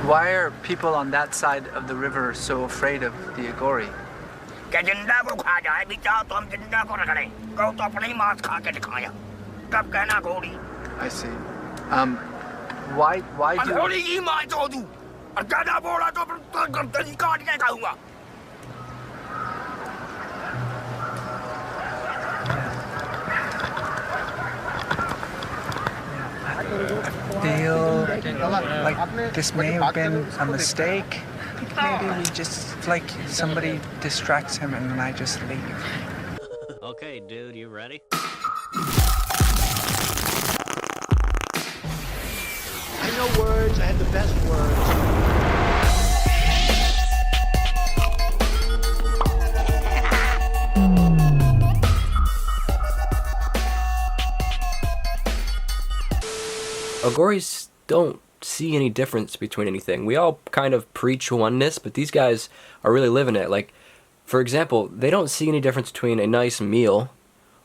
Why are people on that side of the river so afraid of the Aghori? I see. Why do... I feel like this may have been a mistake. Maybe we just, like, somebody distracts him and then I just leave. Okay, dude, you ready? I know words, I had the best words. Aghoris don't see any difference between anything. We all kind of preach oneness, but these guys are really living it. Like, for example, they don't see any difference between a nice meal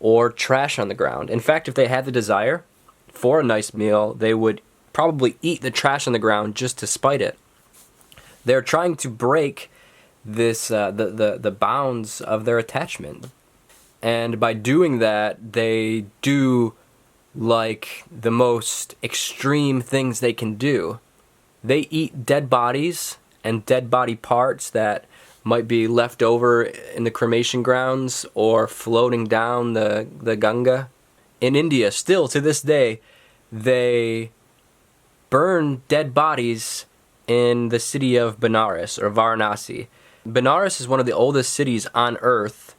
or trash on the ground. In fact, if they had the desire for a nice meal, they would probably eat the trash on the ground just to spite it. They're trying to break this the bounds of their attachment. And by doing that, they do like the most extreme things they can do. They eat dead bodies and dead body parts that might be left over in the cremation grounds or floating down the Ganga. In India, still to this day, they burn dead bodies in the city of Benares or Varanasi. Benares is one of the oldest cities on earth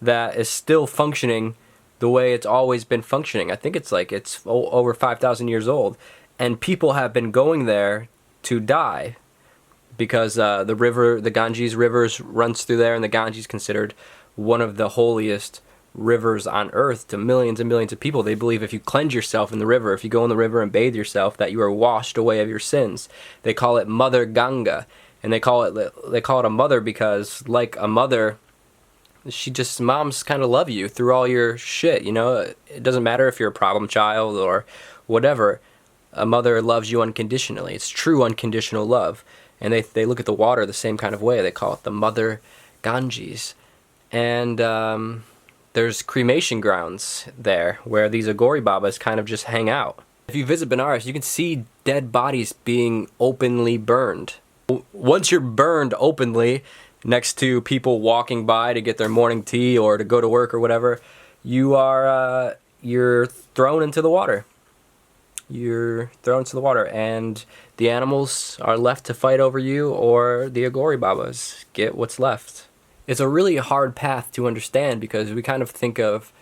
that is still functioning the way it's always been functioning. I think it's over 5,000 years old, and people have been going there to die because the Ganges River runs through there, and the Ganges is considered one of the holiest rivers on earth to millions and millions of people. They believe if you cleanse yourself in the river, if you go in the river and bathe yourself, that you are washed away of your sins. They call it Mother Ganga, and they call it a mother because, like a mother, moms kind of love you through all your shit, you know? It doesn't matter if you're a problem child or whatever. A mother loves you unconditionally. It's true unconditional love. And they look at the water the same kind of way. They call it the Mother Ganges. And there's cremation grounds there where these Aghori Babas kind of just hang out. If you visit Benares, you can see dead bodies being openly burned. Once you're burned openly, next to people walking by to get their morning tea or to go to work or whatever, you're thrown into the water. You're thrown into the water, and the animals are left to fight over you, or the Aghori Babas get what's left. It's a really hard path to understand because we kind of think of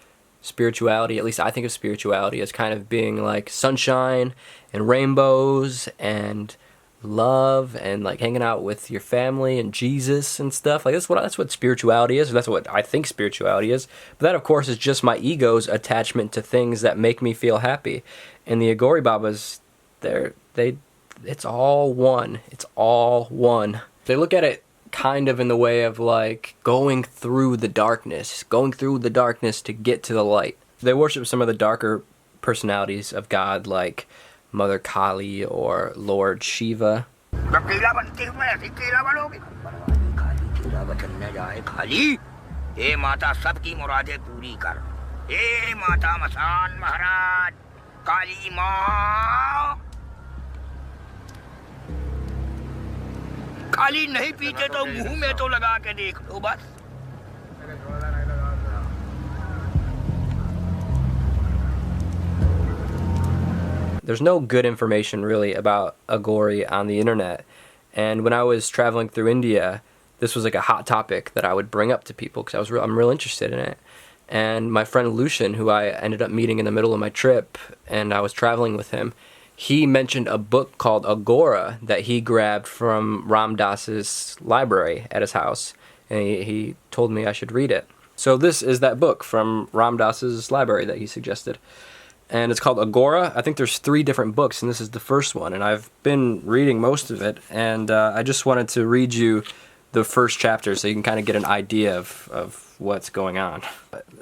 spirituality, at least I think of spirituality as kind of being like sunshine and rainbows and love and like hanging out with your family and Jesus and stuff. Like that's what spirituality is. That's what I think spirituality is. But that, of course, is just my ego's attachment to things that make me feel happy. And the Aghori Babas, it's all one. It's all one. They look at it kind of in the way of like going through the darkness to get to the light. They worship some of the darker personalities of God, like Mother Kali or Lord Shiva. There's no good information really about Aghori on the internet, and when I was traveling through India, this was like a hot topic that I would bring up to people because I'm real interested in it. And my friend Lucian, who I ended up meeting in the middle of my trip, and I was traveling with him, he mentioned a book called AGHORA that he grabbed from Ram Dass's library at his house, and he told me I should read it. So this is that book from Ram Dass's library that he suggested. And it's called AGHORA. I think there's 3 different books, and this is the first one. And I've been reading most of it, and I just wanted to read you the first chapter so you can kind of get an idea of what's going on.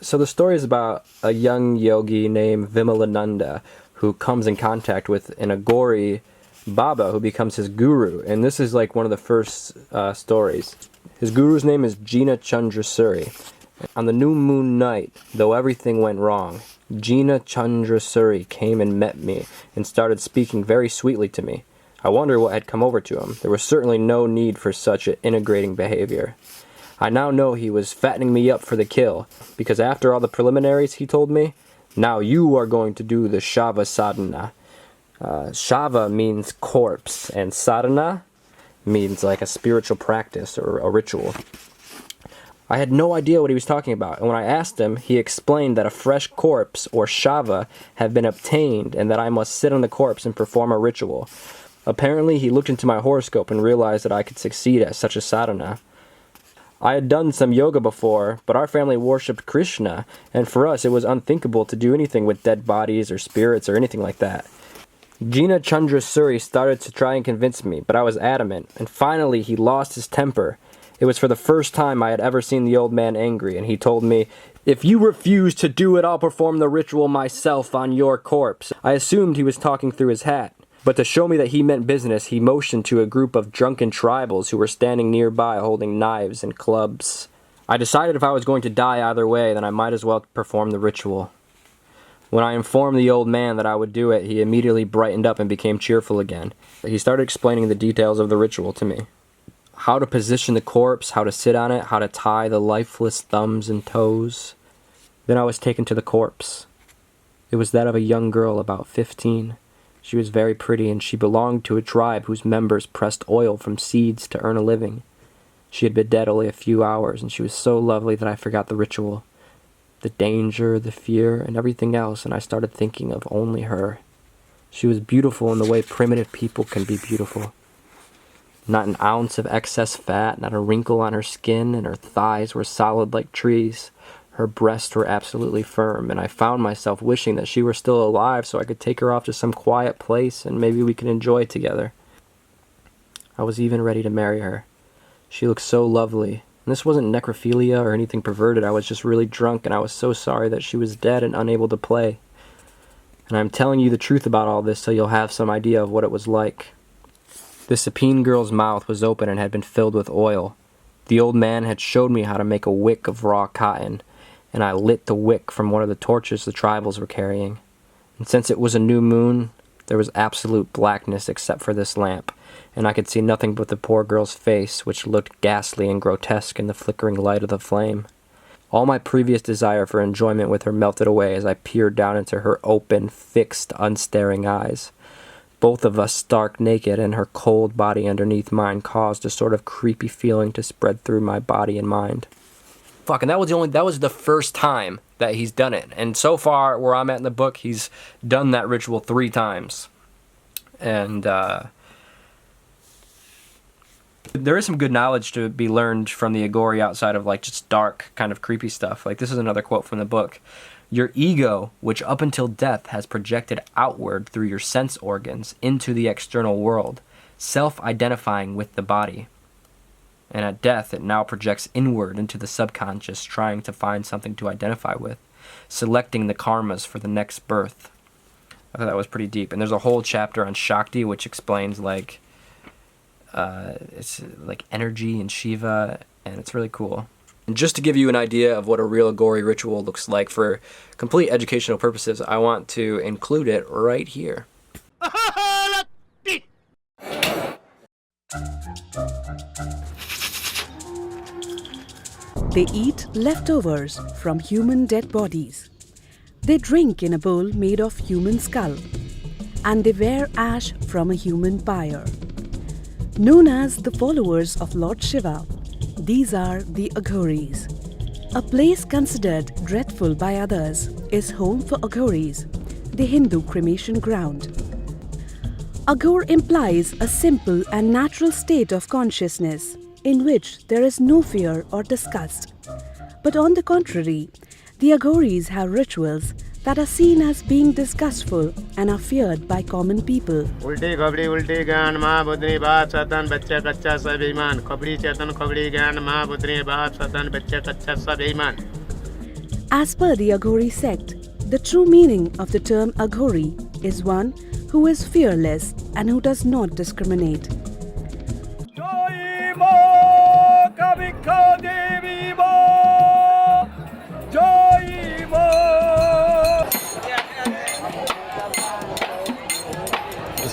So the story is about a young yogi named Vimalananda who comes in contact with an Aghori Baba, who becomes his guru, and this is like one of the first stories. His guru's name is Jina Chandrasuri. On the new moon night, though everything went wrong, Jina Chandrasuri came and met me and started speaking very sweetly to me. I wonder what had come over to him. There was certainly no need for such an integrating behavior. I now know he was fattening me up for the kill, because after all the preliminaries, he told me, now you are going to do the Shava sadhana. Shava means corpse, and sadhana means like a spiritual practice or a ritual. I had no idea what he was talking about, and when I asked him, he explained that a fresh corpse, or shava, had been obtained, and that I must sit on the corpse and perform a ritual. Apparently, he looked into my horoscope and realized that I could succeed at such a sadhana. I had done some yoga before, but our family worshipped Krishna, and for us it was unthinkable to do anything with dead bodies or spirits or anything like that. Jina Chandrasuri started to try and convince me, but I was adamant, and finally he lost his temper. It was for the first time I had ever seen the old man angry, and he told me, if you refuse to do it, I'll perform the ritual myself on your corpse. I assumed he was talking through his hat, but to show me that he meant business, he motioned to a group of drunken tribals who were standing nearby holding knives and clubs. I decided if I was going to die either way, then I might as well perform the ritual. When I informed the old man that I would do it, he immediately brightened up and became cheerful again. He started explaining the details of the ritual to me. How to position the corpse, how to sit on it, how to tie the lifeless thumbs and toes. Then I was taken to the corpse. It was that of a young girl about 15. She was very pretty, and she belonged to a tribe whose members pressed oil from seeds to earn a living. She had been dead only a few hours, and she was so lovely that I forgot the ritual, the danger, the fear, and everything else, and I started thinking of only her. She was beautiful in the way primitive people can be beautiful. Not an ounce of excess fat, not a wrinkle on her skin, and her thighs were solid like trees. Her breasts were absolutely firm, and I found myself wishing that she were still alive so I could take her off to some quiet place and maybe we could enjoy it together. I was even ready to marry her. She looked so lovely. And this wasn't necrophilia or anything perverted. I was just really drunk, and I was so sorry that she was dead and unable to play. And I'm telling you the truth about all this so you'll have some idea of what it was like. The Sapine girl's mouth was open and had been filled with oil. The old man had showed me how to make a wick of raw cotton, and I lit the wick from one of the torches the tribals were carrying. And since it was a new moon, there was absolute blackness except for this lamp, and I could see nothing but the poor girl's face, which looked ghastly and grotesque in the flickering light of the flame. All my previous desire for enjoyment with her melted away as I peered down into her open, fixed, unstaring eyes. Both of us stark naked, and her cold body underneath mine caused a sort of creepy feeling to spread through my body and mind. Fuck, and that was the first time that he's done it. And so far, where I'm at in the book, he's done that ritual 3 times. And there is some good knowledge to be learned from the Aghori outside of like just dark, kind of creepy stuff. Like this is another quote from the book. Your ego, which up until death has projected outward through your sense organs into the external world, self-identifying with the body. And at death, it now projects inward into the subconscious, trying to find something to identify with, selecting the karmas for the next birth. I thought that was pretty deep. And there's a whole chapter on Shakti, which explains like it's like energy and Shiva, and it's really cool. And just to give you an idea of what a real Aghori ritual looks like for complete educational purposes, I want to include it right here. They eat leftovers from human dead bodies. They drink in a bowl made of human skull. And they wear ash from a human pyre. Known as the followers of Lord Shiva, these are the Aghoris. A place considered dreadful by others is home for Aghoris, the Hindu cremation ground. Aghor implies a simple and natural state of consciousness in which there is no fear or disgust. But on the contrary, the Aghoris have rituals that are seen as being disgustful and are feared by common people. उल्टी खबड़ी उल्टी ज्ञान माँ बुद्धि बाप सतन बच्चा कच्चा सब ईमान खबड़ी चेतन खबड़ी ज्ञान माँ बुद्धि बाप सतन बच्चा कच्चा सब ईमान. As per the Aghori sect, the true meaning of the term Aghori is one who is fearless and who does not discriminate.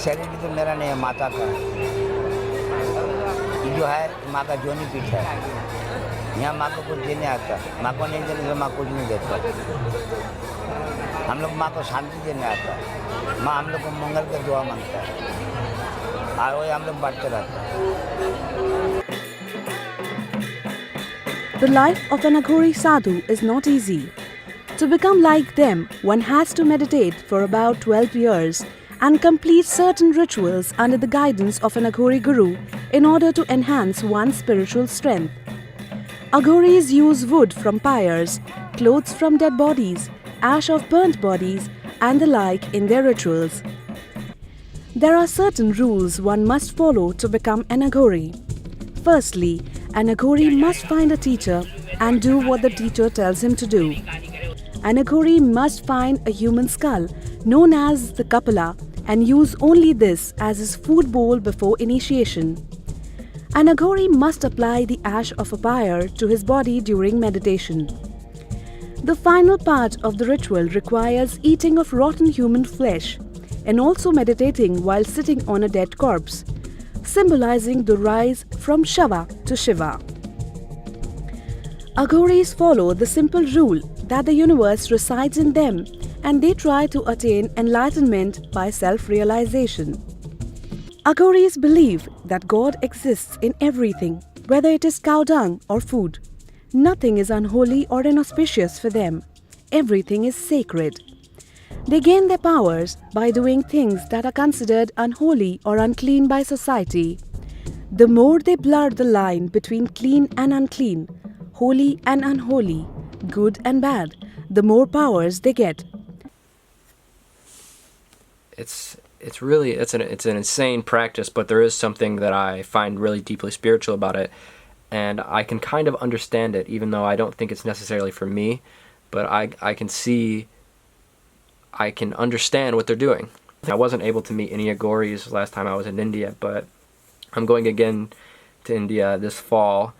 शरीर भी तो मेरा नहीं है, माता का। ये जो है माँ का जोनी पीठ है। यहाँ माँ को कुछ देने आता, माँ को नहीं देने से माँ कुछ नहीं देता। हम लोग माँ को शांति देने आता, माँ हम लोग को मंगल का दुआ मांगता है, और वही हम लोग बांटते रहते हैं। The life of an Aghori sadhu is not easy. To become like them, one has to meditate for about 12 years and complete certain rituals under the guidance of an Aghori guru in order to enhance one's spiritual strength. Aghoris use wood from pyres, clothes from dead bodies, ash of burnt bodies, and the like in their rituals. There are certain rules one must follow to become an Aghori. Firstly, an Aghori must find a teacher and do what the teacher tells him to do. An Aghori must find a human skull known as the kapala and use only this as his food bowl before initiation. An Aghori must apply the ash of a pyre to his body during meditation. The final part of the ritual requires eating of rotten human flesh and also meditating while sitting on a dead corpse, symbolizing the rise from Shava to Shiva. Aghoris follow the simple rule that the universe resides in them and they try to attain enlightenment by self-realization. Aghoris believe that God exists in everything, whether it is cow dung or food. Nothing is unholy or inauspicious for them. Everything is sacred. They gain their powers by doing things that are considered unholy or unclean by society. The more they blur the line between clean and unclean, holy and unholy, good and bad, the more powers they get. It's an insane practice, but there is something that I find really deeply spiritual about it, and I can kind of understand it, even though I don't think it's necessarily for me, but I can understand what they're doing. I wasn't able to meet any Aghoris last time I was in India, but I'm going again to India this fall,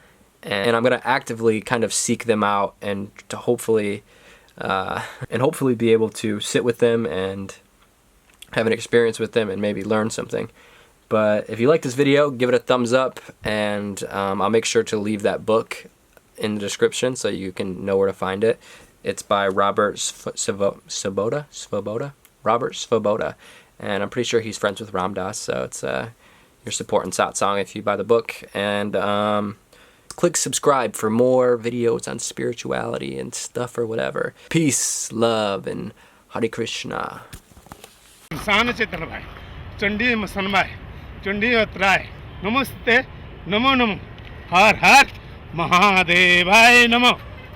and I'm going to actively kind of seek them out and to hopefully be able to sit with them and have an experience with them and maybe learn something. But if you like this video, give it a thumbs up, and I'll make sure to leave that book in the description so you can know where to find it. It's by Robert Svoboda, and I'm pretty sure he's friends with Ram Dass, so it's you're supporting satsang if you buy the book. And click subscribe for more videos on spirituality and stuff or whatever. Peace, love, and Hare Krishna. Chandi मसनमाय Chandi अत्राय नमस्ते नमो नमो हर हर महादेवाय नमो